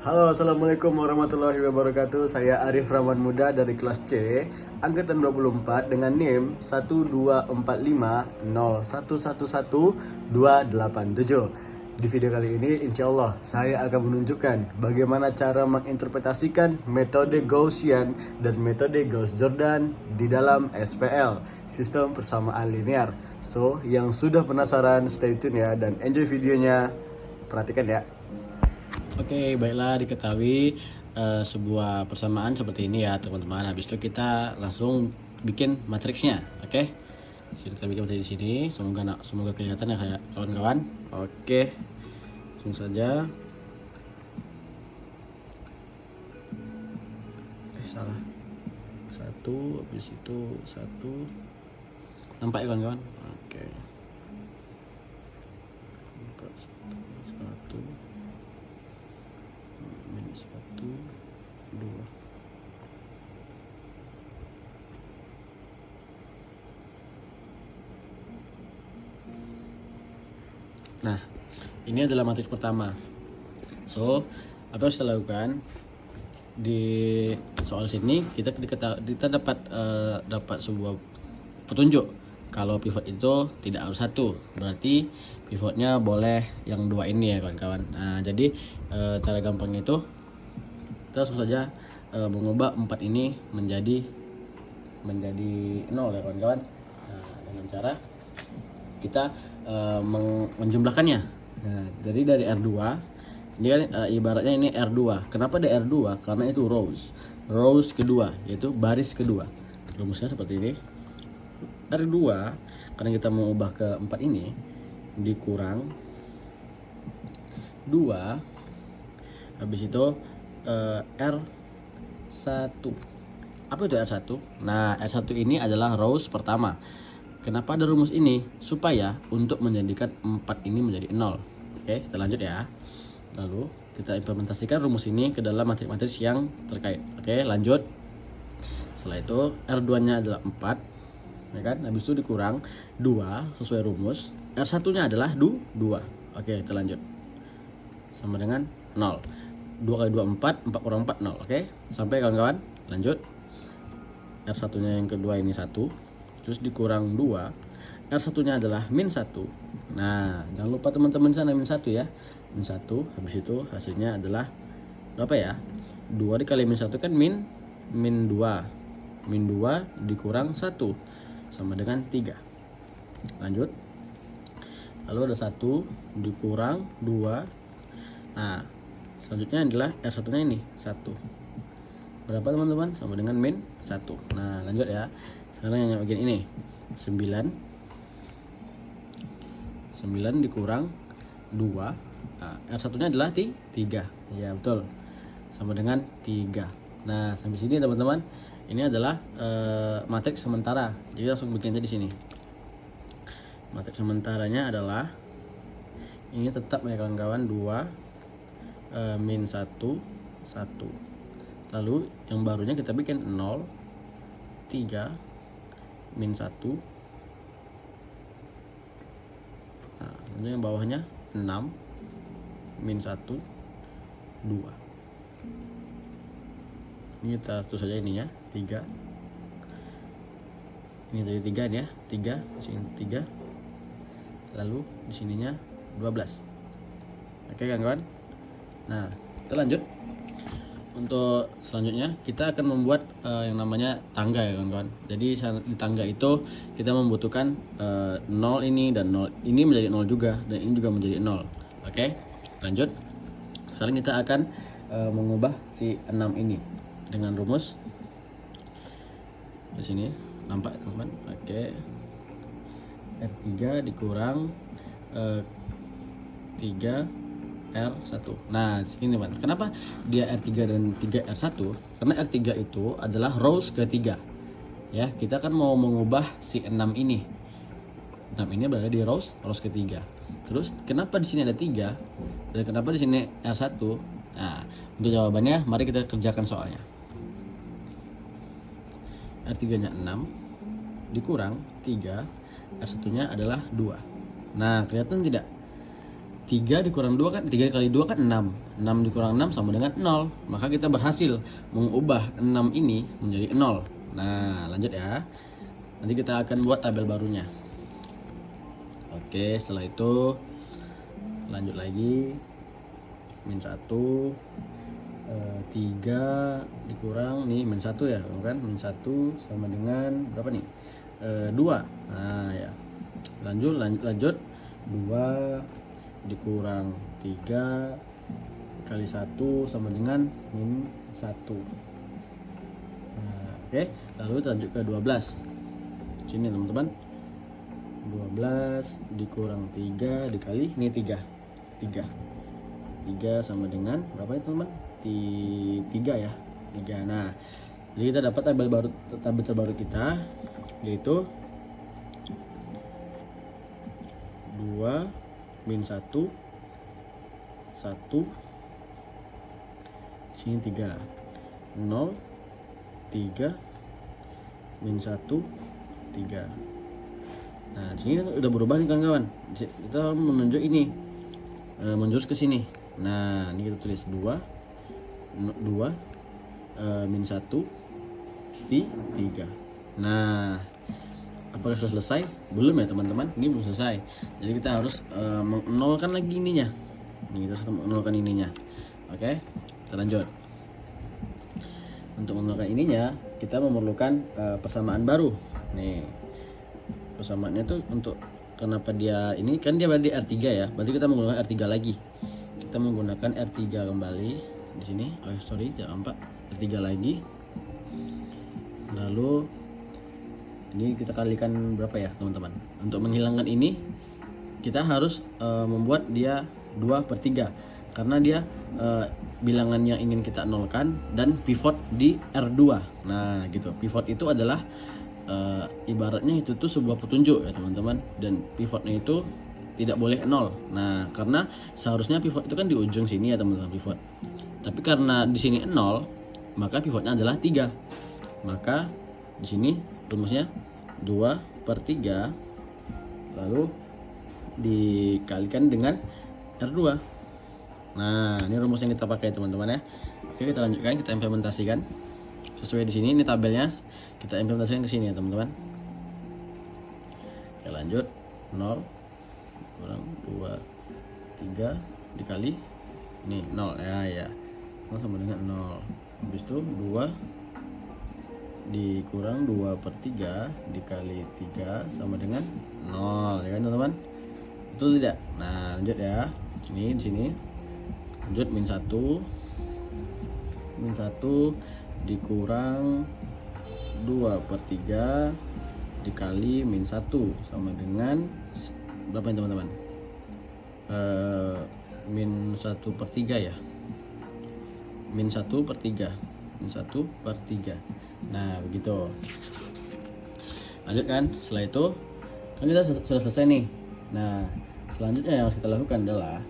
Halo, Assalamualaikum warahmatullahi wabarakatuh. Saya Arif Rahman Muda dari kelas C, angkatan 24 dengan NIM 12450111287. Di video kali ini, insya Allah, saya akan menunjukkan bagaimana cara menginterpretasikan metode Gaussian dan metode Gauss-Jordan di dalam SPL, sistem persamaan linear. So, yang sudah penasaran, stay tune ya, dan enjoy videonya. Perhatikan ya. Oke, baiklah, diketahui sebuah persamaan seperti ini ya teman-teman. Habis itu kita langsung bikin matriksnya. Oke, kita bikin matrik di sini. Semoga kelihatan ya kayak kawan-kawan. Oke, langsung saja. Salah. Satu, habis itu satu. Nampak ya kawan-kawan? Oke. Satu. Minus 1, 2. Nah, ini adalah matriks pertama. So, apa yang harus kita lakukan di soal sini? Kita dapat sebuah petunjuk kalau pivot itu tidak harus satu, berarti pivotnya boleh yang dua ini ya kawan-kawan. Nah, jadi cara gampangnya itu kita langsung saja mengubah 4 ini menjadi 0 ya kawan-kawan. Nah, dengan cara kita menjumlahkannya. Nah, jadi dari R2 ini kan ibaratnya ini R2. Kenapa ada R2? Karena itu rows kedua, yaitu baris kedua. Rumusnya seperti ini. R2 karena kita mau ubah ke 4 ini dikurang 2, habis itu R1. Apa itu R1? Nah, R1 ini adalah rows pertama. Kenapa ada rumus ini? Supaya untuk menjadikan 4 ini menjadi 0. Oke, kita lanjut ya. Lalu kita implementasikan rumus ini ke dalam matriks yang terkait. Oke, lanjut. Setelah itu R2 nya adalah 4, ya kan? Habis itu dikurang 2 sesuai rumus. R1 nya adalah 2. Oke, kita lanjut. Sama dengan 0. 2 kali 2 4, 4 kurang 4 0. Oke, sampai kawan-kawan. Lanjut. R1 nya yang kedua ini 1, terus dikurang 2. R1 nya adalah min 1. Nah, jangan lupa teman-teman sana min 1 ya. Min 1, habis itu hasilnya adalah berapa ya? 2 dikali min 1 kan min 2. Min 2 dikurang 1 sama dengan 3. Lanjut. Lalu ada 1 dikurang 2. Nah, selanjutnya adalah R1 nya ini 1. Berapa teman-teman? Sama dengan min 1. Nah, lanjut ya. Sekarang yang bagian ini 9 dikurang 2. Nah, R1 nya adalah 3. Ya betul, sama dengan 3. Nah, sampai sini teman-teman, ini adalah matriks sementara. Jadi langsung bikin aja di sini. Matriks sementaranya adalah ini tetap ya kawan-kawan, 2 min 1 1. Lalu yang barunya kita bikin 0 3 min 1. Nah, ini yang bawahnya 6 min 1 2. Ini kita tulis saja ininya 3. Ini dari 3 nih ya, 3 sini 3. Lalu di sininya 12. Oke kan kawan? Nah, kita lanjut. Untuk selanjutnya kita akan membuat yang namanya tangga ya kawan-kawan. Jadi di tangga itu kita membutuhkan 0 ini dan 0 ini menjadi 0 juga, dan ini juga menjadi 0. Oke, lanjut. Sekarang kita akan mengubah si 6 ini dengan rumus di sini, nampak teman-teman. Oke, R3 dikurang 3 R1. Nah, sini teman. Kenapa dia R3 dan 3 R1? Karena R3 itu adalah rows ketiga. Ya, kita kan mau mengubah si 6 ini. 6 ini berada di rows ketiga. Terus kenapa di sini ada 3 dan kenapa di sini R1? Nah, untuk jawabannya mari kita kerjakan soalnya. R3-nya 6 dikurang 3, R1-nya adalah 2. Nah, kelihatan tidak? 3 dikurang 2 kan, 3 kali 2 kan 6. 6 dikurang 6 sama dengan 0. Maka kita berhasil mengubah 6 ini menjadi 0. Nah, lanjut ya. Nanti kita akan buat tabel barunya. Oke, setelah itu lanjut lagi. Min 1, 3 dikurang nih min 1 ya kan, min 1 sama dengan berapa nih, 2. Nah ya, lanjut 2 dikurang 3 kali 1 sama dengan min 1. Nah, oke, lalu lanjut ke 12. Sini teman-teman, 12 dikurang 3 dikali ini 3 sama dengan berapa ya teman-teman? 3 ya, 3. Nah, jadi kita dapat tabel terbaru kita, yaitu 2 min 1 sini 3 0 3 min 1 3. Nah, sini udah berubah nih kawan-kawan. Kita menunjuk ini, menjurus ke sini. Nah, ini kita tulis 2 min 1 di 3. Nah, apakah sudah selesai? Belum ya teman-teman, ini belum selesai. Jadi kita harus menolkan lagi ininya. Ini kita sudah menolkan ininya. Oke, kita lanjut. Untuk menolkan ininya, kita memerlukan persamaan baru. Nih, persamaannya tuh untuk kenapa dia ini kan dia berarti R3 ya. Berarti kita menggunakan R3 lagi. Kita menggunakan R3 kembali di sini. Oh sorry, jangan Pak. R3 lagi. Lalu ini kita kalikan berapa ya teman-teman. Untuk menghilangkan ini kita harus membuat dia 2/3 karena dia bilangan yang ingin kita nolkan dan pivot di R2. Nah gitu, pivot itu adalah ibaratnya itu tuh sebuah petunjuk ya teman-teman, dan pivotnya itu tidak boleh 0. Nah, karena seharusnya pivot itu kan di ujung sini ya teman-teman, pivot. Tapi karena di sini 0, maka pivotnya adalah 3. Maka di sini rumusnya 2/3 lalu dikalikan dengan R2. Nah, ini rumus yang kita pakai teman-teman ya. Oke, kita lanjutkan, kita implementasikan sesuai di sini. Ini tabelnya kita implementasikan ke sini ya teman-teman. Oke, lanjut. 0 kurang 2 3 dikali ini 0 ya 0 sama dengan 0. Habis itu 2 dikurang 2/3 dikali 3 sama dengan 0 ya kan teman-teman, betul tidak? Nah lanjut ya, ini di sini lanjut min 1 dikurang 2/3 dikali min 1 sama dengan berapa ya teman-teman? Min 1/3 ya, min 1/3. Nah begitu. Lanjut kan, setelah itu kan kita sudah selesai nih. Nah selanjutnya yang harus kita lakukan adalah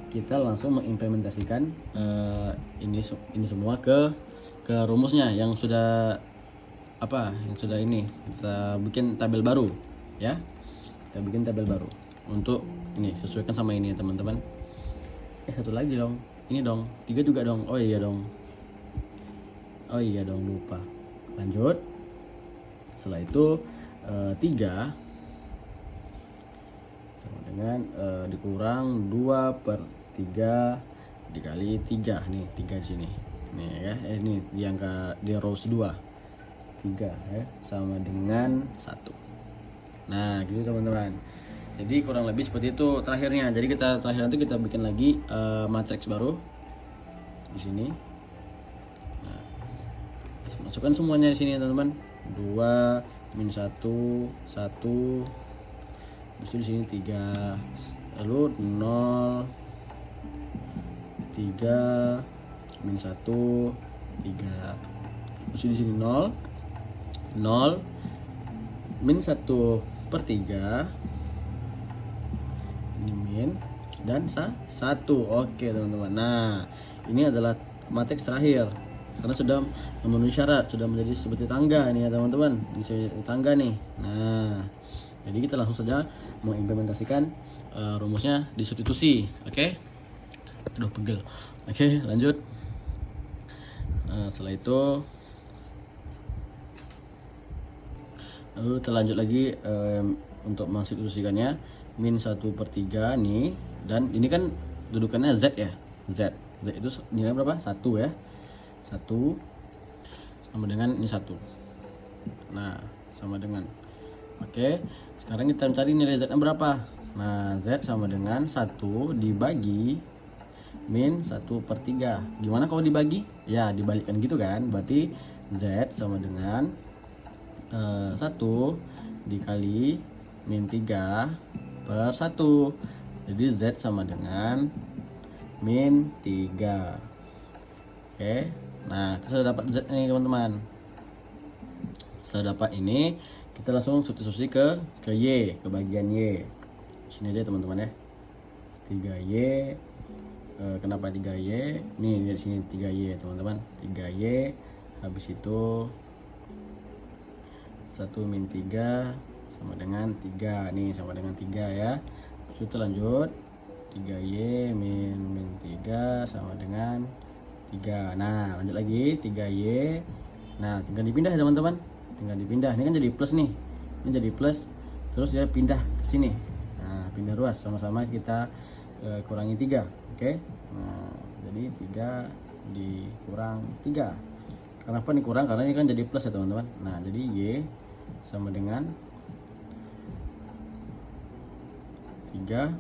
kita langsung mengimplementasikan ini semua ke rumusnya yang sudah ini kita bikin tabel baru ya. Kita bikin tabel baru untuk ini, sesuaikan sama ini ya teman-teman. Satu lagi dong, ini dong, 3 juga dong. Oh iya dong, lupa. Lanjut. Setelah itu 3 dengan dikurang 2/3 dikali 3 nih, 3 di sini nih ya. Ini di angka di rows 2 3 ya sama dengan 1. Nah gitu teman-teman, jadi kurang lebih seperti itu terakhirnya. Jadi terakhir nanti kita bikin lagi matriks baru di sini. Nah, masukkan semuanya di sini ya teman-teman. 2 min 1 1, terus di sini 3, lalu 0 3 min 1 3, terus di sini 0 min 1/3 ini min dan 1. Oke teman-teman, nah ini adalah matriks terakhir karena sudah memenuhi syarat, sudah menjadi seperti tangga ini ya teman-teman, bisa tangga nih. Nah Jadi kita langsung saja mengimplementasikan rumusnya di substitusi. Oke. Aduh, pegel. Oke, lanjut. Setelah itu kita lanjut lagi untuk mensubstitusikannya. Min 1/3 nih, dan ini kan dudukannya Z ya. Z itu nilai berapa? 1 ya. 1 sama dengan ini 1. Nah, sama dengan. Oke, sekarang kita mencari nilai Z nya berapa. Nah, Z sama dengan 1 dibagi min 1/3. Gimana kalau dibagi? Ya, dibalikkan gitu kan. Berarti Z sama dengan 1 dikali min 3/1. Jadi Z sama dengan min 3. Oke. Nah, kita sudah dapat Z nih teman-teman. Setelah dapat ini, kita langsung substitusi ke Y, ke bagian Y. Sini aja teman-teman ya. 3Y. Kenapa 3Y? Nih di sini 3Y teman-teman. 3Y. Habis itu 1 min 3 sama dengan 3. Nih sama dengan 3 ya. Terus kita lanjut. 3Y min 3 sama dengan 3. Nah, lanjut lagi 3Y. Nah, tinggal dipindah ya teman-teman. Tinggal dipindah. Ini kan jadi plus nih. Ini jadi plus. Terus dia pindah ke sini. Nah, pindah ruas, sama-sama kita kurangi 3. Oke. Nah, jadi 3 dikurang 3. Kenapa nih kurang? Karena ini kan jadi plus ya teman-teman. Nah, jadi Y sama dengan 3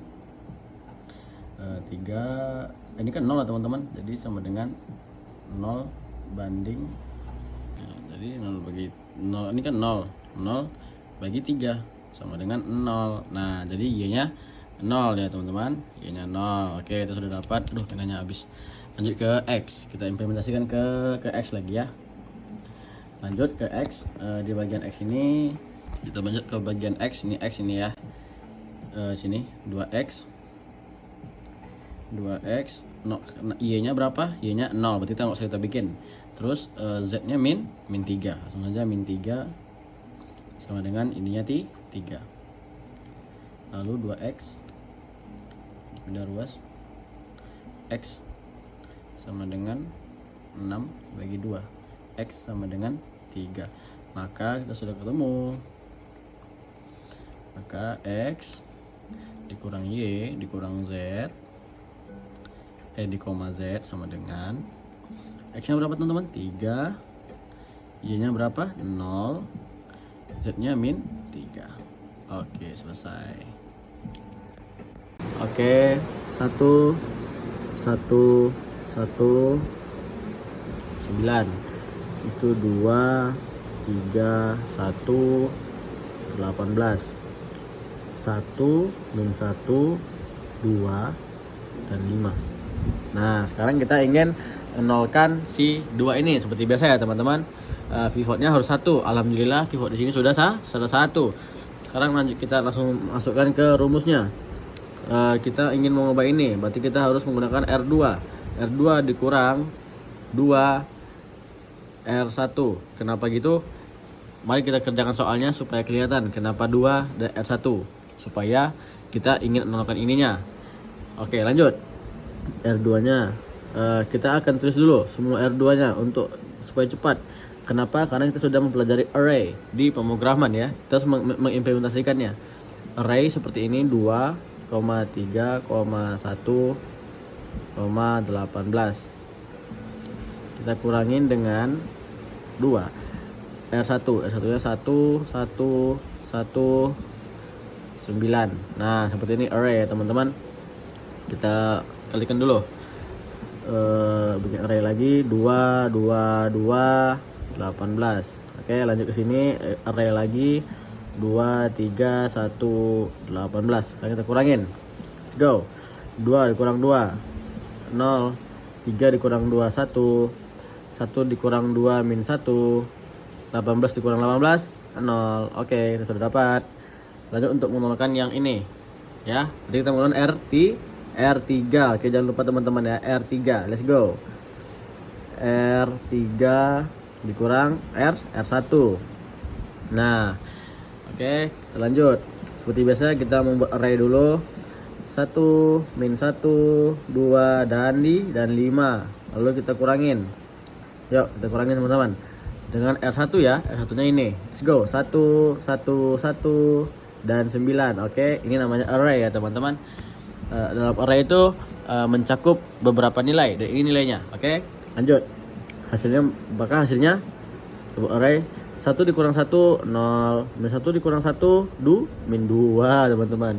ini kan 0 lah teman-teman. Jadi sama dengan 0 banding, nah, jadi 0 bagi 0 ini kan 0 bagi 3 sama dengan 0. Nah, jadi Y nya 0 ya teman-teman. Y nya 0. Oke, itu sudah dapat. Aduh, penanya habis. Lanjut ke X. Kita implementasikan ke X lagi ya. Lanjut ke X. Di bagian X ini kita lanjut ke bagian X. Ini X ini ya. Sini 2X. No, Y nya berapa? Y nya 0. Berarti kita nggak usah kita bikin. Terus Z nya min 3. Langsung saja min 3 sama dengan ininya 3. Lalu 2X pindah ruas. X sama dengan 6 bagi 2. X sama dengan 3. Maka kita sudah ketemu. Maka X dikurang Y dikurang Z di koma Z sama dengan X nya berapa teman-teman? 3. Y nya berapa? 0. Z nya min 3. Oke, selesai. Oke, 1 1 1 9. Itu 2 3 1 18. 1 min 1 2 dan 5. Nah, sekarang kita ingin nolkan si 2 ini seperti biasa ya teman-teman. Pivotnya harus 1. Alhamdulillah pivot di sini sudah 1. Sekarang lanjut, kita langsung masukkan ke rumusnya. Kita ingin mengubah ini, berarti kita harus menggunakan R2. R2 dikurang 2 R1. Kenapa gitu? Mari kita kerjakan soalnya supaya kelihatan kenapa 2 dan R1. Supaya kita ingin menolakkan ininya. Oke, lanjut. R2-nya kita akan tulis dulu semua R2-nya untuk supaya cepat. Kenapa? Karena kita sudah mempelajari array di pemrograman ya. Kita harus mengimplementasikannya. Array seperti ini 2, 3, 1, 18. Kita kurangin dengan 2. R1 nya 1 1 1 9. Nah, seperti ini array ya teman-teman. Kita kalikan dulu. Bikin array lagi 2 2 2 18. Oke, lanjut ke sini array lagi 2 3 1 18. Sekarang kita kurangin. Let's go. 2 dikurang 2 0. 3 dikurang 2 1. 1 dikurang 2 min 1. 18 dikurang 18 0. Oke, kita sudah dapat. Lanjut untuk menolakkan yang ini ya. Jadi kita menggunakan R3. Oke, jangan lupa teman-teman ya, R3. Let's go. R3 dikurang R1. Nah, oke, kita lanjut. Seperti biasa kita membuat array dulu. 1, min 1, 2, dan 5. Lalu kita kurangin. Yuk, kita kurangin teman-teman. Dengan R1 ya, R1-nya ini. Let's go. 1, 1, 1, dan 9. Oke, ini namanya array ya teman-teman. Dalam array itu mencakup beberapa nilai. Dan ini nilainya. Oke, lanjut. Hasilnya, maka hasilnya sebuah array 1 dikurang 1, 0. Min 1 dikurang 1, min 2 teman-teman.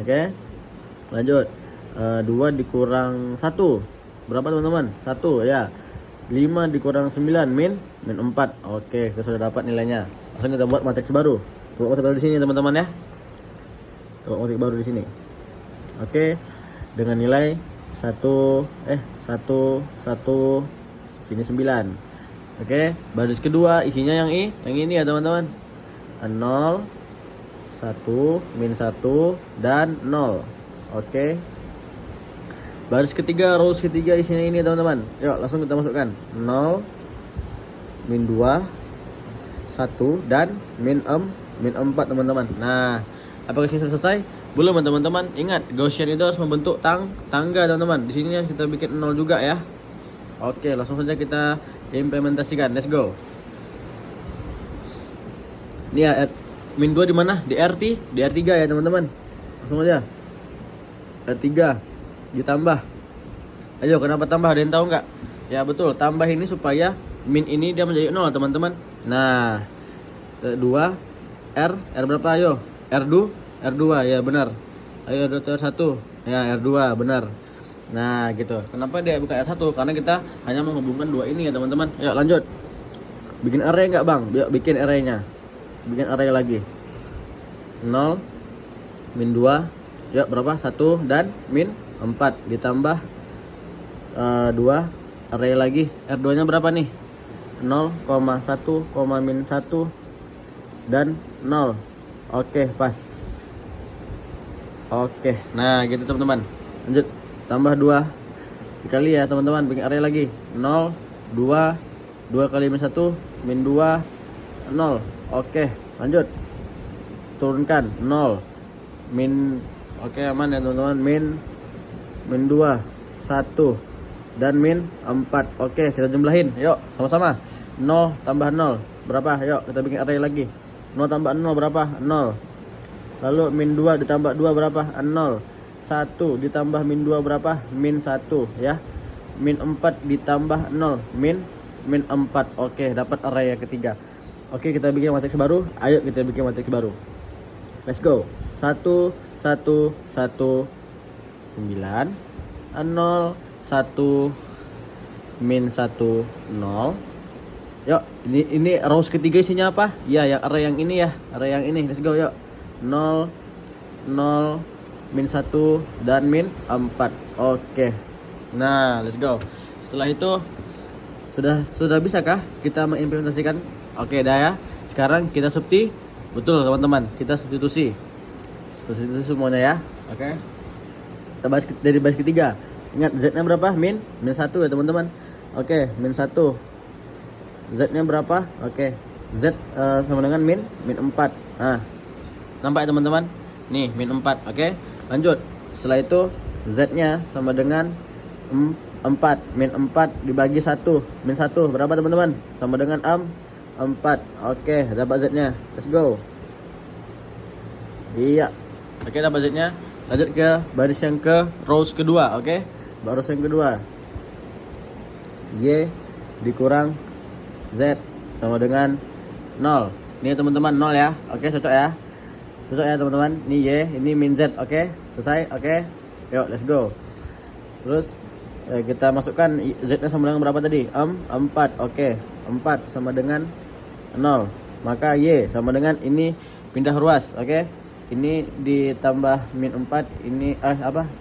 Oke, lanjut. 2 dikurang 1 berapa teman-teman? 1 ya. 5 dikurang 9 min 4. Oke, kita sudah dapat nilainya. Langsung kita buat matriks baru. Buat matriks baru di sini teman-teman ya. Buat matriks baru di sini. Oke, dengan nilai 1 sini 9. Oke, baris kedua isinya yang ini ya teman-teman. 0, 1, min 1, dan 0. Oke. Baris ketiga, rows ketiga isinya ini teman-teman. Yuk, langsung kita masukkan. 0, min 2, 1, dan min 4 teman-teman. Nah, apakah ini selesai? Belum teman-teman. Ingat, Gaussian itu harus membentuk tangga teman-teman. Di sini kita bikin 0 juga ya. Oke, langsung saja kita implementasikan. Let's go. Ini ya, min 2 di mana? Di R3 ya teman-teman. Langsung aja. R3 ditambah. Ayo, kenapa tambah? Ada yang tahu nggak? Ya betul, tambah ini supaya min ini dia menjadi 0 teman-teman. Nah, 2 R berapa? Ayo, R2 ya benar. Ayo, R1 ya, R2 benar. Nah gitu. Kenapa dia buka R1? Karena kita hanya menghubungkan dua ini ya teman-teman. Ayo lanjut. Bikin array nggak bang? Bikin arraynya. Bikin array lagi. 0, min 2, ya berapa? 1 dan min 4 ditambah 2 array lagi. R2 nya berapa nih? 0,1, min 1 dan 0. Oke, pas. Oke, nah gitu teman-teman. Lanjut, tambah 2 dikali ya teman-teman, bikin array lagi. 0, 2 kali min 1, min 2, 0. Oke, lanjut. Turunkan 0, min, oke aman ya teman-teman. Min 2, 1, dan min 4. Oke, kita jumlahin. Yuk, sama-sama. 0 tambah 0 berapa? Yuk, kita bikin array lagi. 0 tambah 0 berapa? 0. Lalu min 2 ditambah 2 berapa? 0. 1 ditambah min 2 berapa? Min 1 ya. Min 4 ditambah 0, min 4. Oke, dapat array yang ketiga. Oke, kita bikin matriks baru. Ayo kita bikin matriks baru. Let's go. 1, 1, 1, 9, 0, 1, min 1, 0. Yuk, ini rows ketiga isinya apa? Ya, yang array yang ini ya. Array yang ini. Let's go, yuk. 0, 0, min 1, dan min 4. Oke. Nah, let's go. Setelah itu sudah bisakah kita mengimplementasikan? Oke, dah ya. Sekarang kita betul teman-teman, kita substitusi semuanya ya. Oke. Kita bahas dari baris ketiga. Ingat Z-nya berapa? Min 1 ya teman-teman. Oke, min 1. Z-nya berapa? Oke. Z sama dengan min 4. Nah, nampak ya teman-teman? Nih, min 4. Oke. Lanjut. Setelah itu Z-nya sama dengan 4. Min 4 dibagi 1. Min 1 berapa teman-teman? Sama dengan 4. Oke, dapat Z-nya. Let's go. Iya. Oke, dapat Z-nya. Lanjut ke baris yang ke rows kedua. Oke. Baris yang kedua. Y dikurang Z sama dengan 0. Ini teman-teman 0 ya. Oke, cocok ya. Cocok ya teman-teman. Ini Y, ini min Z. Oke, selesai. Oke. Yuk, let's go. Terus kita masukkan Z-nya sama dengan berapa tadi? 4. Oke. 4 sama dengan 0. Maka Y sama dengan ini pindah ruas. Oke. Ini ditambah min 4, ini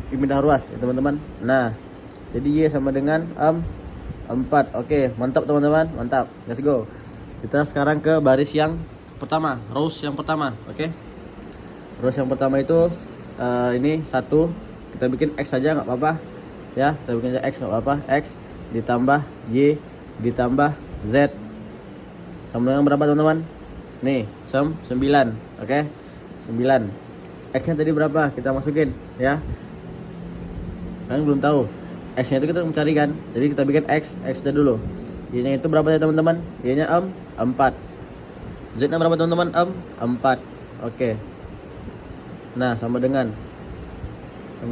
pindah ruas ya teman-teman. Nah, jadi Y sama dengan 4. Oke, mantap teman-teman, mantap. Let's go. Kita sekarang ke baris yang pertama, rows yang pertama. Oke. Rows yang pertama itu ini 1. Kita bikin X saja nggak apa-apa. Ya, kita bikin aja X nggak apa-apa. X ditambah Y ditambah Z sama dengan berapa teman-teman? Nih, 9. Oke. 9. X nya tadi berapa, kita masukin ya. Kan belum tahu X nya itu kita mencari kan, jadi kita bikin X nya dulu. Y nya itu berapa ya teman-teman? Y nya 4. Z nya berapa teman-teman? 4. Oke. Nah sama dengan 9.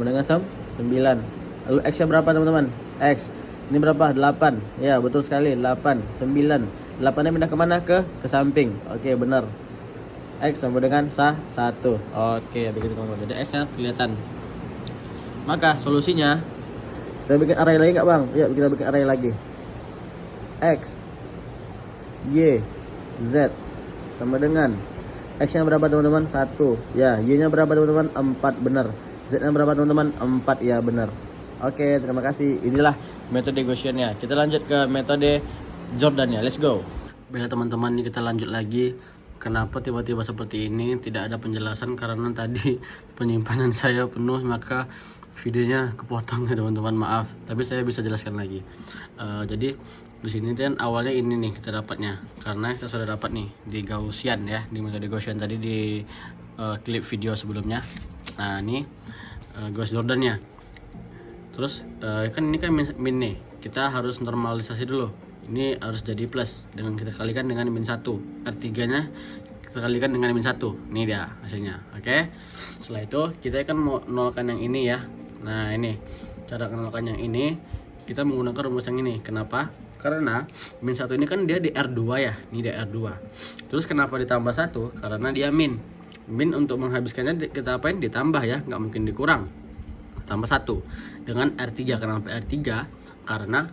Lalu X nya berapa teman-teman? X ini berapa? 8. Ya betul sekali, 8. 9. 8 nya pindah kemana? Ke samping. Oke benar. X sama dengan 1. Oke begitu teman-teman. Jadi X nya kelihatan. Maka solusinya kita bikin array lagi nggak bang? Ya kita bikin array lagi. X, Y, Z sama dengan X nya berapa teman-teman? 1. Ya, Y nya berapa teman-teman? 4 benar. Z nya berapa teman-teman? 4 ya benar. Oke terima kasih. Inilah metode Gaussian-nya. Kita lanjut ke metode Jordan-nya. Let's go. Baiklah teman-teman, ini kita lanjut lagi. Kenapa tiba-tiba seperti ini? Tidak ada penjelasan karena tadi penyimpanan saya penuh, maka videonya kepotong ya teman-teman, maaf. Tapi saya bisa jelaskan lagi. Jadi di sini kan awalnya ini nih kita dapatnya, karena kita sudah dapat nih di Gaussian ya, di metode Gaussian tadi di klip video sebelumnya. Nah ini Gauss Jordan-nya. Terus kan ini kan min nih, kita harus normalisasi dulu. Ini harus jadi plus dengan kita kalikan dengan min 1. R3 nya kita kalikan dengan min 1. Ini dia hasilnya. Oke. Setelah itu kita akan mau nolkan yang ini ya. Nah ini cara menolkan yang ini, kita menggunakan rumus yang ini. Kenapa? Karena min 1 ini kan dia di R2 ya. Ini di R2. Terus kenapa ditambah 1? Karena dia min. Min untuk menghabiskannya kita apain? Ditambah ya, nggak mungkin dikurang. Tambah 1 dengan R3. Kenapa R3? Karena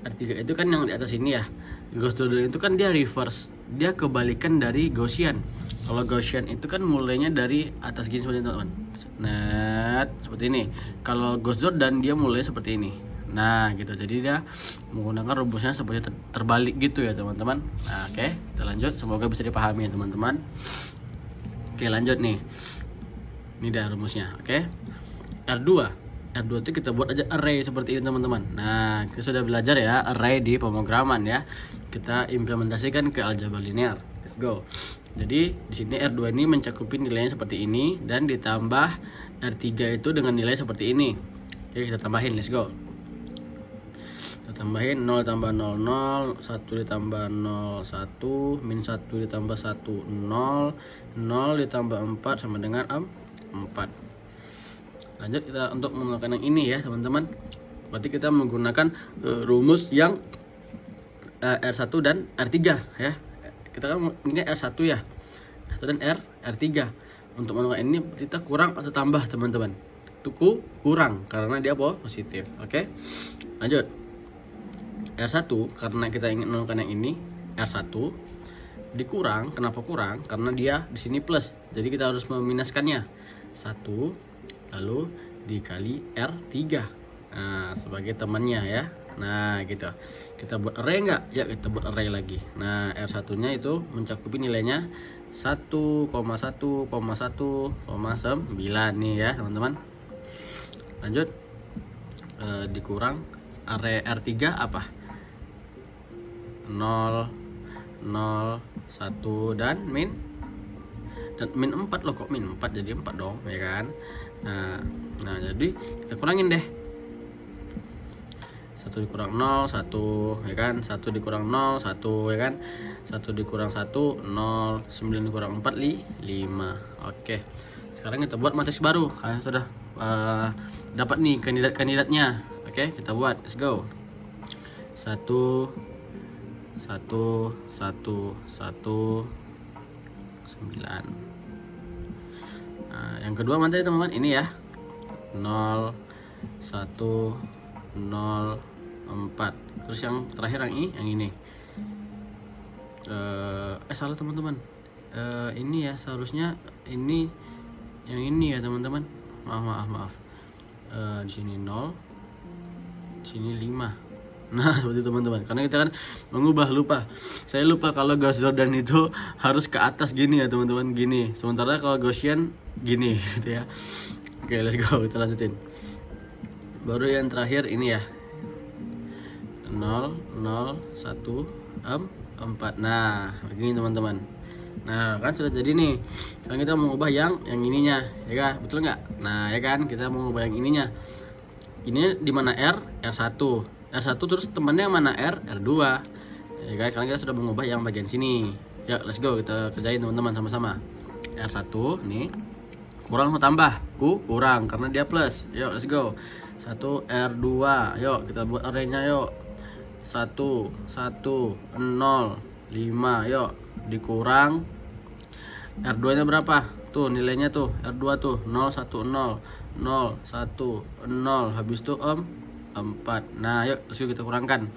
R3 itu kan yang di atas ini ya. Gauss Jordan itu kan dia reverse, dia kebalikan dari Gaussian. Kalau Gaussian itu kan mulainya dari atas gini seperti ini teman-teman. Nah seperti ini. Kalau Gauss Jordan dia mulai seperti ini. Nah gitu, jadi dia menggunakan rumusnya seperti terbalik gitu ya teman-teman. Nah oke, kita lanjut, semoga bisa dipahami ya teman-teman. Oke lanjut nih, ini dah rumusnya. Oke, R2 itu kita buat aja array seperti ini teman-teman. Nah kita sudah belajar ya array di pemrograman ya, kita implementasikan ke aljabar linear. Let's go. Jadi di sini R2 ini mencakupi nilainya seperti ini, dan ditambah R3 itu dengan nilai seperti ini. Oke kita tambahin, let's go. Kita tambahin 0 tambah 0 0, 1 ditambah 0 1, min 1 ditambah 1 0, 0 ditambah 4 sama dengan 4. Lanjut kita untuk menolakkan yang ini ya teman-teman. Berarti kita menggunakan rumus yang R1 dan R3 ya. Kita kan ini R1 ya, R1 dan R3. Untuk menolakkan ini kita kurang atau tambah teman-teman. Tuku kurang karena dia positif. Oke. Lanjut. R1 karena kita ingin menolakkan yang ini, R1 dikurang. Kenapa kurang? Karena dia di sini plus. Jadi kita harus meminuskannya. 1 lalu dikali R3 sebagai temannya ya. Nah gitu, kita buat array nggak? Ya kita buat array lagi. Nah R1 nya itu mencakupi nilainya 1,1,1,9 nih ya teman-teman. Lanjut, dikurang array R3 apa? 0, 0, 1 dan min 4 loh, kok min 4 jadi 4 dong ya kan. Nah jadi kita kurangin deh, 1 dikurang 0 1 ya kan, 1 dikurang 0 1 ya kan, 1 dikurang 1 0, 9 dikurang 4 5. Oke, sekarang kita buat matris baru karena sudah dapat nih kandidatnya. Oke kita buat, let's go. 1 1 1 1 9. Nah, yang kedua mana tadi teman-teman? Ini ya, 0 1 0 4. Terus yang terakhir yang ini. Salah teman-teman. Ini ya seharusnya ini yang ini ya teman-teman. Maaf. Di sini 0, di sini 5. Nah seperti teman-teman, karena kita kan lupa. Saya lupa kalau Gauss Jordan itu harus ke atas gini ya teman-teman, gini. Sementara kalau Gaussian gini gitu ya. Oke let's go, kita lanjutin. Baru yang terakhir ini ya, 0 0 1 4. Nah begini teman-teman. Nah kan sudah jadi nih. Sekarang kita mau ubah yang ininya, ya kan? Betul nggak? Nah ya kan, kita mau ubah yang ininya. Ini di mana R1, R1 terus temannya yang mana R2. Ya kan? Sekarang kita sudah mengubah yang bagian sini. Ya, let's go, kita kerjain teman-teman sama-sama. R1 nih kurang mau tambah, kurang karena dia plus. Yuk, let's go. 1 R2. Yuk, kita buat arraynya yuk. 1 1 0 5. Yuk, dikurang R2 nya berapa? Tuh nilainya tuh R2 tuh 0 1 0 0 1 0, habis itu 4. Nah yuk kita kurangkan.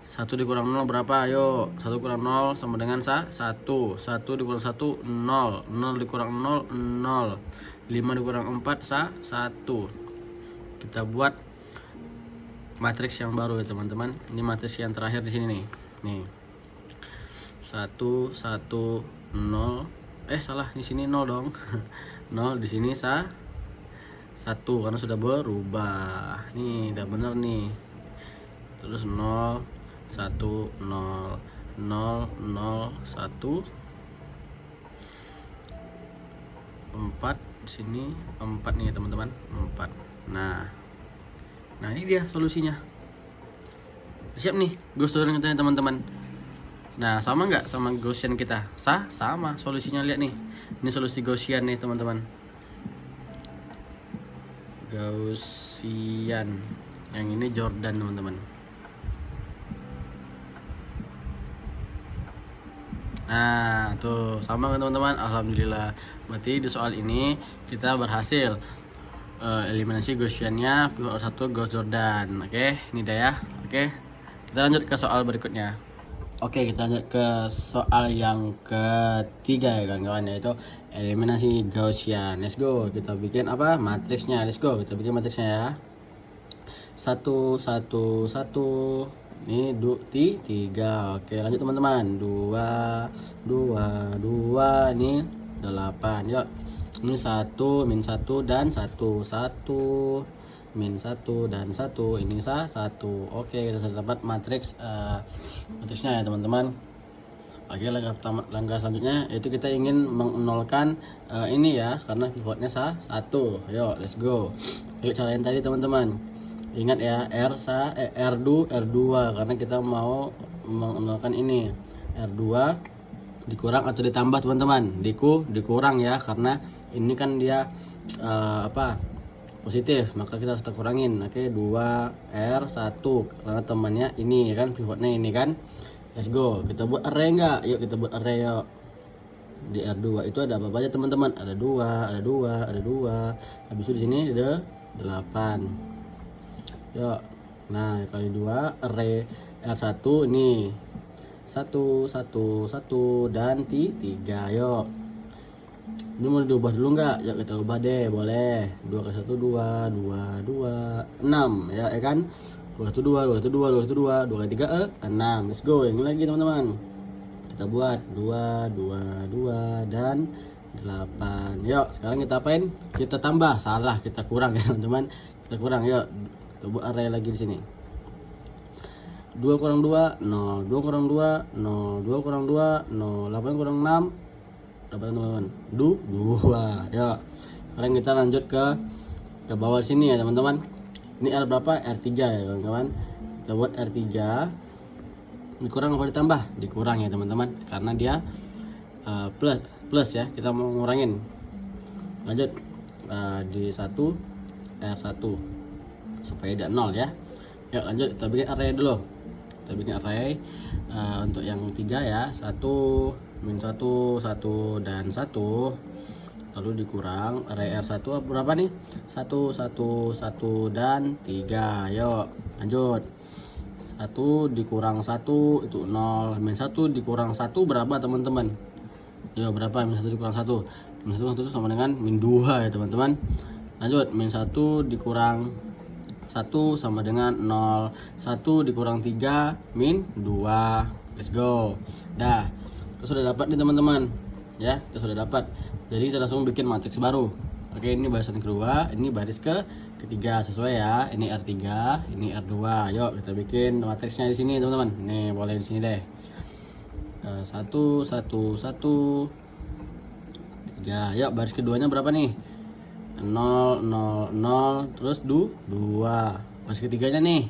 1 dikurang 0 berapa? Yuk, 1 kurang 0 sama dengan 1. 1 dikurang 1 0. 0 dikurang 0 0. 5 dikurang 4 1. Kita buat matriks yang baru ya teman-teman. Ini matriks yang terakhir di sini nih. Nih. 1 1 0. Salah, di sini 0 dong. 0 di sini 1 karena sudah berubah. Nih, udah bener nih. Terus 0 1 0 0 0 1 4 di sini 4 nih teman-teman, 4. Nah ini dia solusinya. Siap nih Gaussian kita teman-teman. Nah sama nggak sama Gaussian kita? Sama solusinya, lihat nih. Ini solusi Gaussian nih teman-teman. Gaussian. Yang ini Jordan teman-teman. Nah tuh sama kan teman-teman. Alhamdulillah. Berarti di soal ini kita berhasil eliminasi Gaussiannya pivot 1 Gauss Jordan. Oke, ini dah ya. Oke, kita lanjut ke soal berikutnya. Oke, kita lanjut ke soal yang ketiga ya kawan-kawan, yaitu eliminasi Gaussian. Let's go. Kita bikin apa? Matriksnya. Let's go. Kita bikin matriksnya ya. 1 1 1. Ini 3. Oke, lanjut teman-teman. 2 2 2. Ini 8. Yuk. Ini 1 min 1 dan 1 1 min 1 dan 1. Ini 1. Oke, kita sudah dapat matriksnya ya teman-teman. Oke, langkah selanjutnya yaitu kita ingin menolkan ini ya, karena pivotnya 1. Ayo, let's go. Yuk, cara yang tadi teman-teman. Ingat ya, R2 karena kita mau menolkan ini. R2 dikurang atau ditambah teman-teman. Dikurang ya, karena ini kan dia positif, maka kita harus kurangin. Oke, 2R1 karena temannya ini ya kan, pivotnya ini kan. Let's go. Kita buat array enggak? Yuk kita buat array yuk. Di R2 itu ada apa aja teman-teman? Ada 2. Habis itu di sini ada 8. Yuk. Nah, kali 2 array R1 ini 1 1 1 dan 3. Yuk. Ini mau diubah dulu nggak? Ya kita ubah deh, boleh. 2 ke 1 2 2 2 6 ya kan? 2 ke 2 2 ke 2 2 ke 2 2 ke 3 6. Let's go. Yang lagi teman-teman. Kita buat 2 2 2 dan 8. Yuk, sekarang kita apain? Kita tambah. Salah, kita kurang ya teman-teman. Kita kurang. Yuk. Kita buat array lagi di sini. 2 kurang 2 0, 2 kurang 2 0, 2 kurang 2 0, 8 kurang 6 teman-teman 2. Ya, sekarang kita lanjut ke bawah sini ya teman-teman. Ini R berapa? R3 ya kawan-kawan. Kita buat R3. Dikurang apa ditambah? Dikurang ya teman-teman, karena dia plus ya, kita mau ngurangin. Lanjut di 1 R1 supaya tidak 0 ya. Yuk lanjut, kita bikin array dulu. Kita bikin array untuk yang 3 ya. 1 min 1 1 dan 1, lalu dikurang array R1 berapa nih? 1 1 1 dan 3. Yuk lanjut. 1 dikurang 1 itu 0. Min 1 dikurang 1 berapa teman-teman? Yuk berapa min 1 dikurang 1? Min 1 itu sama dengan min 2 ya teman-teman. Lanjut, min 1 dikurang 1 sama dengan 0. 1 dikurang 3 min 2. Let's go. Dah, kita sudah dapat nih teman-teman. Ya, kita sudah dapat. Jadi kita langsung bikin matriks baru. Oke, ini barisan kedua, ini baris ketiga sesuai ya. Ini R3, ini R2. Yuk kita bikin matriksnya di sini teman-teman. Nih, boleh di sini deh. 1 1 1 3. Yuk, baris keduanya berapa nih? 0 0 0 terus 2. Baris ketiganya nih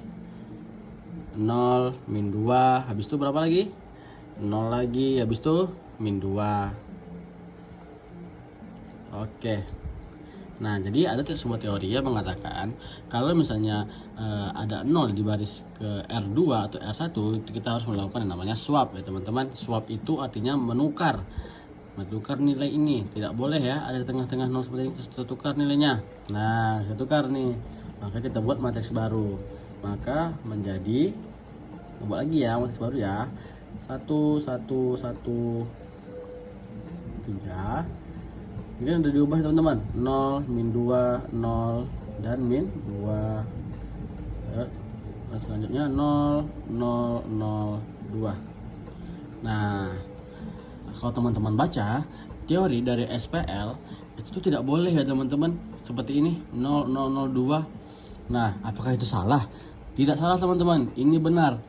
0 min 2, habis itu berapa lagi? 0 lagi, habis itu min 2. Oke. Nah, jadi ada sebuah teori yang mengatakan kalau misalnya ada 0 di baris ke R2 atau R1, itu kita harus melakukan yang namanya swap ya teman-teman. Swap itu artinya menukar nilai ini. Tidak boleh ya ada di tengah-tengah 0 seperti ini, terus tukar nilainya. Nah, saya tukar nih. Maka kita buat matriks baru. Maka menjadi, buat lagi ya matriks baru ya. 1 1 1 3. Ini udah diubah teman-teman, 0 min 2 0 dan min 2. Nah, selanjutnya 0 0 0 2. Nah, kalau teman-teman baca teori dari SPL itu tidak boleh ya teman-teman, seperti ini 0 0 0 2. Nah, apakah itu salah? Tidak salah teman-teman, ini benar.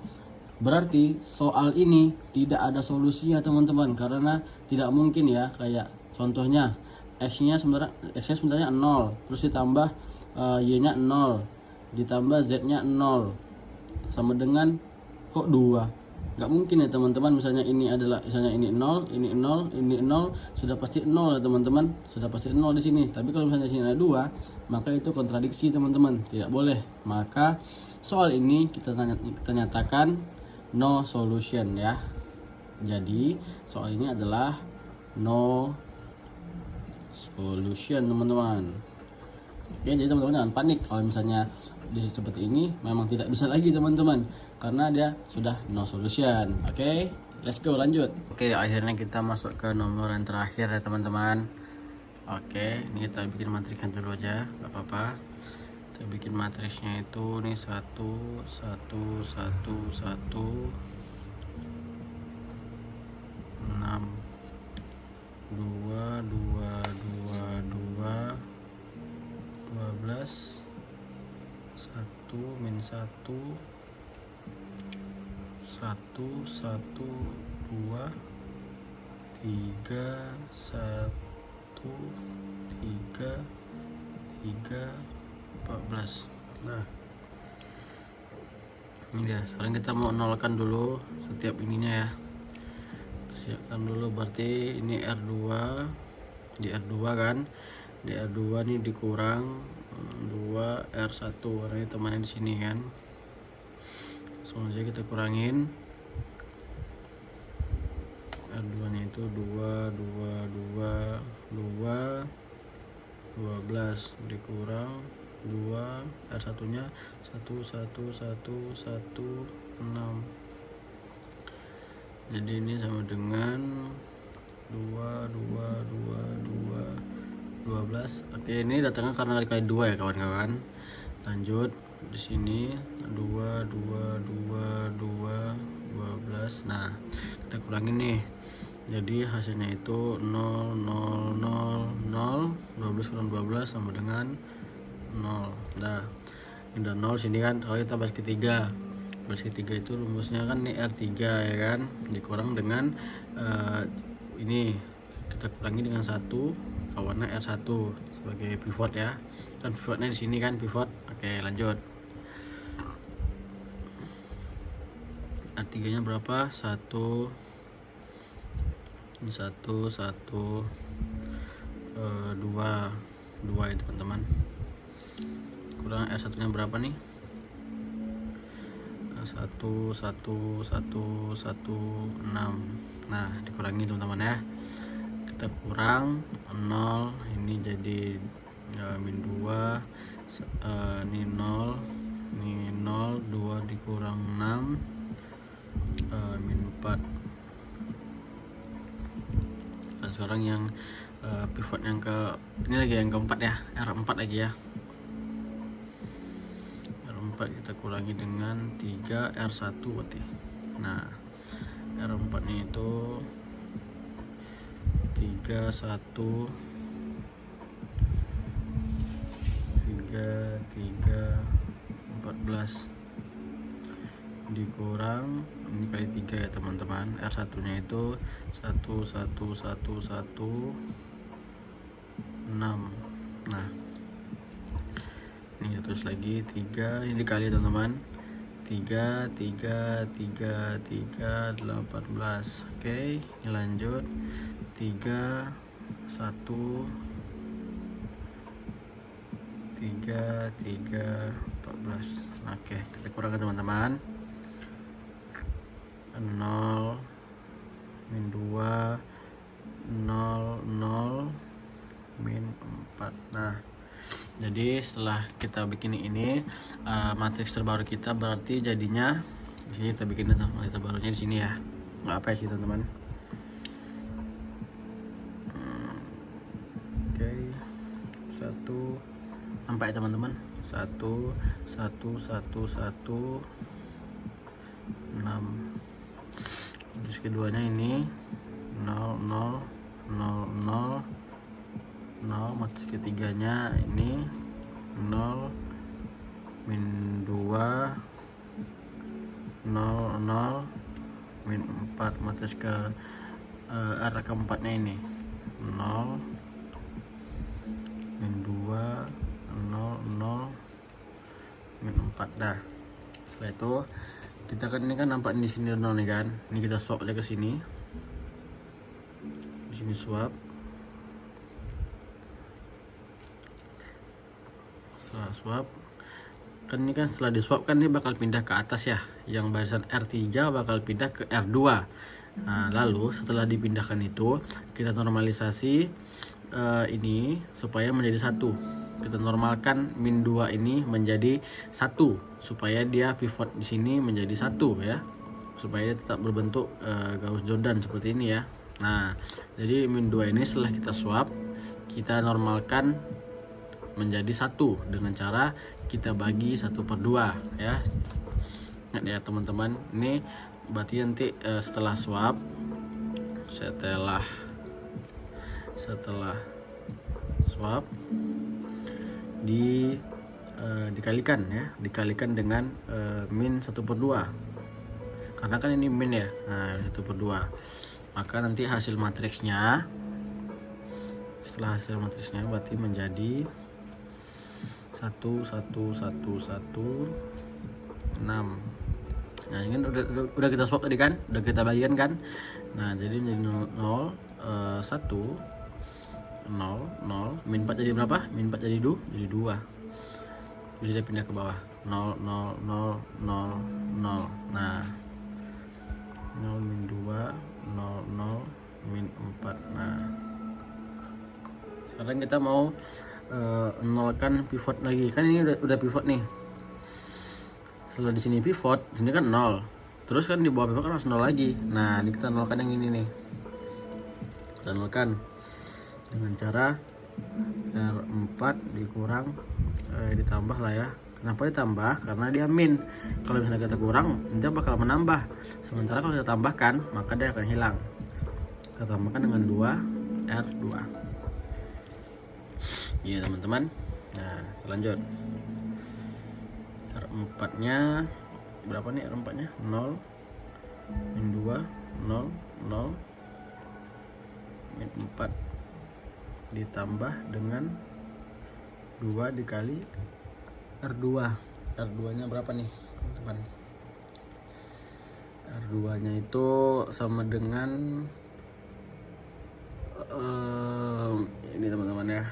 Berarti soal ini tidak ada solusinya teman-teman, karena tidak mungkin ya, kayak contohnya x-nya sebenarnya 0, terus ditambah y-nya 0, ditambah z-nya 0 sama dengan kok 2. Nggak mungkin ya teman-teman. Misalnya ini 0, ini 0, ini 0, sudah pasti 0 ya teman-teman, sudah pasti 0 di sini. Tapi kalau misalnya sini ada 2, maka itu kontradiksi teman-teman, tidak boleh. Maka soal ini kita nyatakan no solution ya. Jadi soal ini adalah no solution teman-teman. Oke, jadi teman-teman jangan panik kalau misalnya seperti ini, memang tidak bisa lagi teman-teman, karena dia sudah no solution. Oke, let's go, lanjut. Oke, akhirnya kita masuk ke nomor yang terakhir ya teman-teman. Oke, ini kita bikin matriksnya dulu aja, nggak apa-apa. Kita bikin matriksnya itu nih 1 1 1 1 6 2 2 2 2 12 1 min 1 1 1 2 3 1 3 14. Nah, ini dia. Sekarang kita mau nolkan dulu setiap ininya ya. Siapkan dulu, berarti ini R2, di R2 kan, di R2 nih dikurang 2 R1, karena ini temannya di sini kan. Langsung aja kita kurangin. R2 nya itu 2 2 2 2 12 dikurang 2 R1 nya 1 1 1 1 6. Jadi ini sama dengan 2 12. Oke, ini datangnya karena dikali 2 ya kawan-kawan. Lanjut di sini 2 12. Nah, kita kurangin nih. Jadi hasilnya itu 0 0 0 0. 12 kurang 12 sama dengan 0. Nah, ini udah 0 sini kan. Kalau kita baris ketiga, itu rumusnya kan ini R3 ya kan, dikurang dengan ini kita kurangi dengan 1, kawannya R1 sebagai pivot ya. Kan pivotnya di sini kan, pivot. Oke, lanjut. R3 nya berapa? 1 ini 1 1 2 ya teman-teman. Kurang R1 nya berapa nih? 1 1 1 1 6. Nah, dikurangi teman-teman ya. Kita kurang 0, ini jadi min 2, ini 0, ini 0, 2 dikurang 6, min 4. Dan sekarang yang pivot yang ini lagi yang keempat ya, R4 lagi ya. Kita kurangi dengan 3 R1 berarti. Nah, R4 nya itu 3 1 3 14 dikurang ini kali 3 ya teman-teman. R1 nya itu 1 1 1 1 6. Nah, ini terus lagi 3, ini dikali teman-teman. 3 18. Oke, ini lanjut. 3 1 3 14. Oke, kita kurangkan teman-teman. 0 min 2 0 0 min 4. Nah, jadi setelah kita bikin ini matriks terbaru kita, berarti jadinya di sini kita bikin matriks terbarunya di sini ya. Nggak apa sih teman-teman. Oke, 1 nampak ya teman-teman. 1 1 1 1 6. Terus keduanya ini 0 0 0 0 0. Matriks ketiganya ini 0 min 2 0 0 min 4. Matriks ke arah keempatnya ini 0 min 2 0 0 min 4. Dah, setelah itu kita kan ini kan nampak di sini 0 nih kan. Ini kita swap aja ke sini. Di sini swap. Setelah swap kan ini kan setelah di swap kan ini bakal pindah ke atas ya. Yang barisan R3 bakal pindah ke R2. Nah, lalu setelah dipindahkan itu kita normalisasi ini supaya menjadi 1. Kita normalkan min 2 ini menjadi 1 supaya dia pivot di sini menjadi 1 ya. Supaya dia tetap berbentuk Gauss-Jordan seperti ini ya. Nah, jadi min 2 ini setelah kita swap, kita normalkan menjadi 1 dengan cara kita bagi 1/2 ya. Ingat ya teman-teman, ini berarti nanti setelah swap, setelah swap dikalikan ya, dikalikan dengan min 1/2 karena kan ini min ya. Nah, 1/2, maka nanti hasil matriksnya, setelah hasil matriksnya berarti menjadi 1 1 1 1 6. Nah, ini kan udah kita swap tadi kan, udah kita bagikan kan. Nah, jadi menjadi 0 1 0 0 min 4 jadi berapa? Min 4 jadi 2 jadi 2. Bisa pindah ke bawah 0 0 0 0 0. Nah, 0 min 2 0 0 min 4. Nah, sekarang kita mau nolkan pivot lagi. Kan ini udah pivot nih. Setelah di sini pivot, di sini kan 0. Terus kan di bawah pivot kan harus 0 lagi. Nah, ini kita nolkan yang ini nih. Kita nolkan dengan cara R4 dikurang ditambah lah ya. Kenapa ditambah? Karena dia min. Kalau misalnya kita kurang, dia bakal menambah. Sementara kalau kita tambahkan, maka dia akan hilang. Kita tambahkan dengan 2 R2. Iya teman-teman. Nah, lanjut. R4 nya berapa nih? R4 nya 0 min 2 0 0 min 4 ditambah dengan 2 dikali R2. R2 nya berapa nih teman-teman? R2 nya itu sama dengan ini teman-teman ya.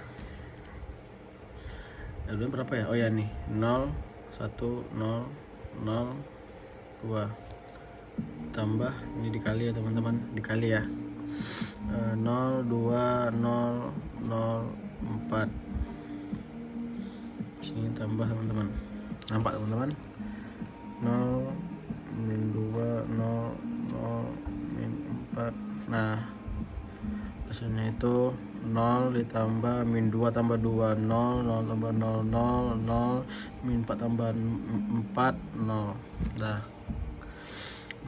R2 berapa ya? Oh ya nih 0 1 0 0 2 tambah ini dikali ya teman-teman, dikali ya 0 2 0 0 4. Sini tambah teman-teman, nampak teman-teman? 0 min 2 0 0 min 4. Nah, hasilnya itu 0 ditambah min 2 tambah 2 0 0 tambah 0 0 0 min 4 tambah 4 0. Nah,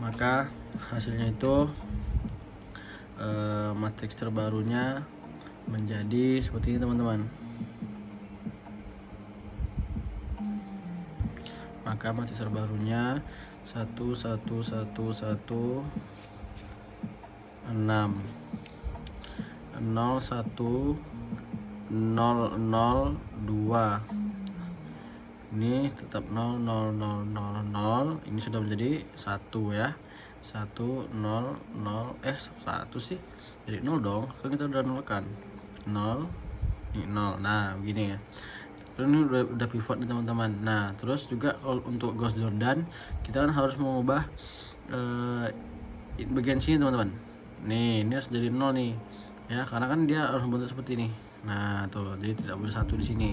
maka hasilnya itu matriks terbarunya menjadi seperti ini teman-teman. Maka matriks terbarunya 1 1 1 1 6 0 1 002. Ini tetap 0 0 0 0 0. Ini sudah menjadi 1 ya. 1 0 0 1 sih. Jadi 0 dong. Kan kita udah nolkan. 0 ini 0. Nah, begini ya. Terus ini udah pivot nih teman-teman. Nah, terus juga kalau untuk Gauss Jordan kita kan harus mengubah bagian sini teman-teman. Nih, ini harus jadi 0 nih. Ya, karena kan dia harus bentuk seperti ini. Nah, tuh. Jadi tidak boleh 1 di sini.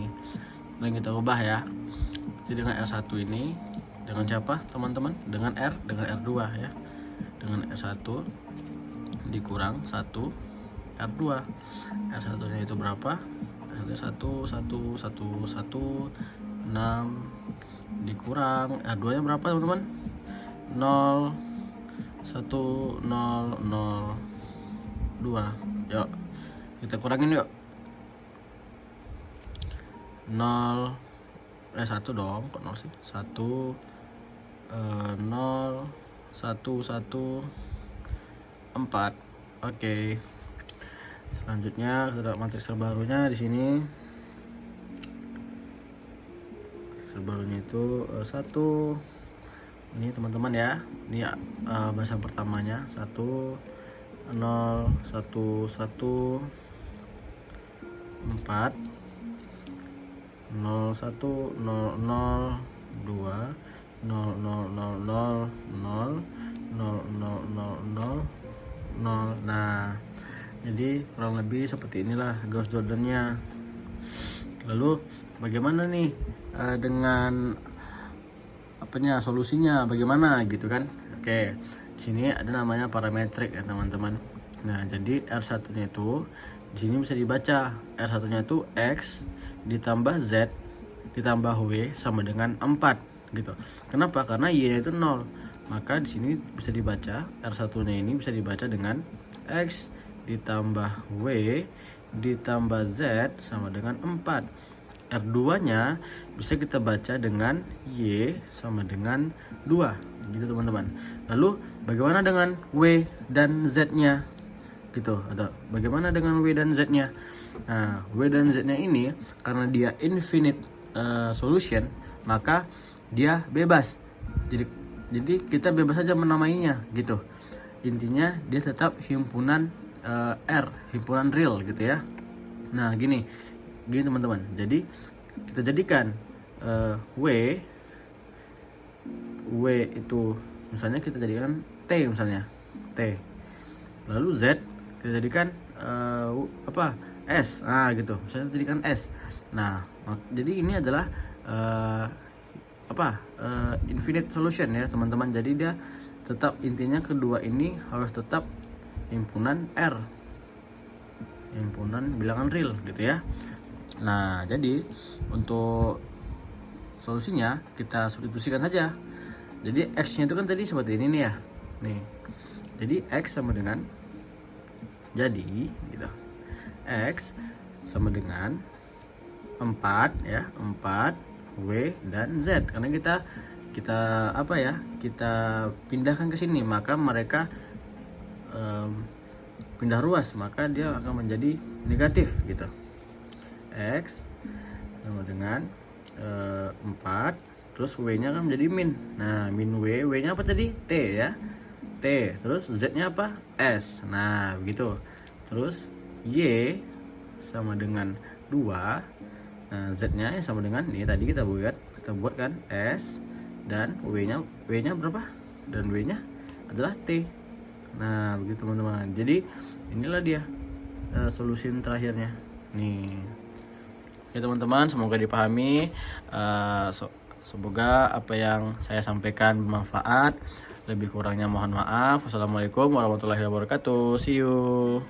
Nah, kita ubah ya. Jadi dengan R1 ini dengan siapa teman-teman? Dengan R2 ya. Dengan R1 dikurang 1 R2. R1 nya itu berapa? R1 1 1 1 1 6 dikurang R2 nya berapa teman-teman? 0 1 0 0 2. Yuk kita kurangin yuk. 0 1 dong, kok 0 sih? 1 0 1 1 4. Oke. Selanjutnya kita matriks terbarunya di sini. Matriks terbarunya itu 1. Ini teman-teman ya. Ini bahasan pertamanya 1 0 1 1 4 0 1 0 0 2 0 0 0 0 0 0 0 0 0 0. Nah, jadi kurang lebih seperti inilah Gauss Jordan-nya. Lalu bagaimana nih dengan solusinya bagaimana gitu kan? Oke, di sini ada namanya parametrik ya teman-teman. Nah, jadi R1-nya itu di sini bisa dibaca R1-nya itu X ditambah Z ditambah W sama dengan 4 gitu. Kenapa? Karena Y-nya itu 0. Maka di sini bisa dibaca R1-nya ini bisa dibaca dengan X ditambah W ditambah Z sama dengan 4. R2-nya bisa kita baca dengan Y sama dengan 2 gitu teman-teman. Lalu bagaimana dengan W dan Z-nya? Gitu. Ada bagaimana dengan W dan Z-nya? Nah, W dan Z-nya ini karena dia infinite solution, maka dia bebas. Jadi kita bebas saja menamainya gitu. Intinya dia tetap himpunan R, himpunan real gitu ya. Nah, gini teman-teman. Jadi kita jadikan W itu misalnya kita jadikan T misalnya T. Lalu Z kita jadikan S. Nah, gitu. Misalnya kita jadikan S. Nah, jadi ini adalah infinite solution ya teman-teman. Jadi dia tetap intinya kedua ini harus tetap himpunan R, himpunan bilangan real gitu ya. Nah, jadi untuk solusinya kita substitusikan saja. Jadi X-nya itu kan tadi seperti ini nih ya. Nih. Jadi X sama dengan gitu. X sama dengan 4 ya, 4 W dan Z. Karena kita pindahkan ke sini, maka mereka pindah ruas, maka dia akan menjadi negatif gitu. X sama dengan 4, terus W-nya akan menjadi min. Nah, min W-nya apa tadi? T ya. T, terus Z-nya apa? S. Nah, begitu. Terus Y sama dengan 2. Nah, Z-nya sama dengan ini tadi kita buat kan S, dan W-nya berapa? Dan W-nya adalah T. Nah, begitu teman-teman. Jadi inilah dia solusi terakhirnya. Nih. Ya teman-teman, semoga dipahami. Semoga apa yang saya sampaikan bermanfaat. Lebih kurangnya mohon maaf. Wassalamualaikum warahmatullahi wabarakatuh. See you.